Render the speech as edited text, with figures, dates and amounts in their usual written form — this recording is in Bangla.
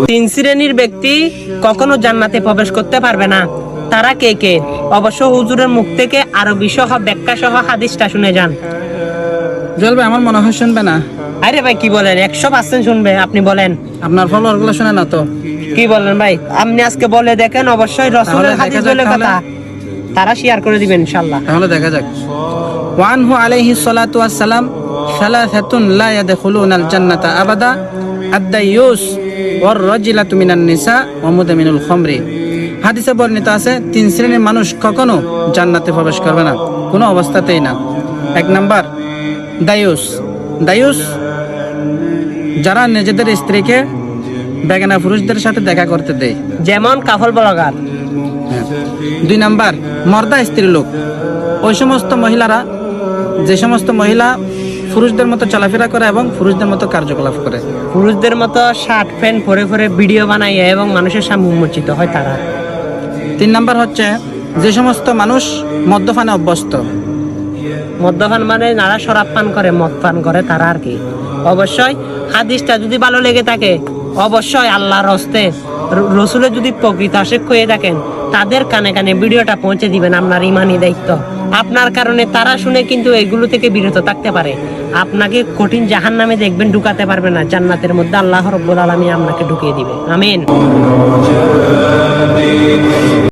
তিন শ্রেণীর ব্যক্তি কখনো জান্নাতে প্রবেশ করতে পারবে না। তারা কে কে? অবশ্য হুজুরের মুখ থেকে আরবি সহ ব্যাখ্যা সহ হাদিসটা শুনে যান। জল ভাই, আমার মনে হয় শুনবে না। আরে ভাই কি বলেন, 100% শুনবে। আপনি বলেন। আপনার ফলোয়ার গুলো শুনে না তো। কি বলেন ভাই, আপনি আজকে বলে দেখেন, অবশ্যই রসুলের হাদিস বলে কথা তারা শেয়ার করে দিবেন ইনশাআল্লাহ। তাহলে দেখা যাক। ওয়ানহু আলাইহি সালাতু ওয়াস সালাম সালাসাতুন লা ইয়াদখুলুনাল জান্নাতা আবাদা আদ-দায়ুস ওয়ার রাজিলাতু মিনান নিসা ওয়া মুদামিনুল খামরি। হাদিসে বর্ণিত আছে, তিন শ্রেণীর মানুষ কখনো জান্নাতে প্রবেশ করবে না, কোনো অবস্থাতেই না। এক নাম্বার দায়ুস। দায়ুস যারা নিজেদের স্ত্রীকে বেগানা পুরুষদের সাথে দেখা করতে দেয়, যেমন কাফল বলাগার। দুই নাম্বার মর্দা স্ত্রী লোক। ওই সমস্ত মহিলারা, যে সমস্ত মহিলা পুরুষদের মতো চলাফেরা করে এবং পুরুষদের মতো কার্যকলাপ করে, পুরুষদের মতো শার্ট প্যান্ট পরে পরে ভিডিও বানায় এবং মানুষের সামনে উন্মোচিত হয় তারা। তিন নাম্বার হচ্ছে যে সমস্ত মানুষ মদ্যপানে অভ্যস্ত। মদ্যপান মানে নারা শরাব পান করে, মদ পান করে তারা আর কি। অবশ্যই হাদিসটা যদি ভালো লেগে থাকে, অবশ্যই আল্লাহর হস্তে রসুলের যদি প্রকৃত আশিক হয়ে থাকেন, তাদের কানে কানে ভিডিওটা পৌঁছে দিবেন। আপনার ইমানি দায়িত্ব। আপনার কারণে তারা শুনে কিন্তু এগুলো থেকে বিরত থাকতে পারে। আপনাকে কঠিন জাহান্নামে দেখবেন, ঢুকাতে পারবে না। জান্নাতের মধ্যে আল্লাহ রাব্বুল আলামিন আপনাকে ঢুকিয়ে দিবে। আমিন।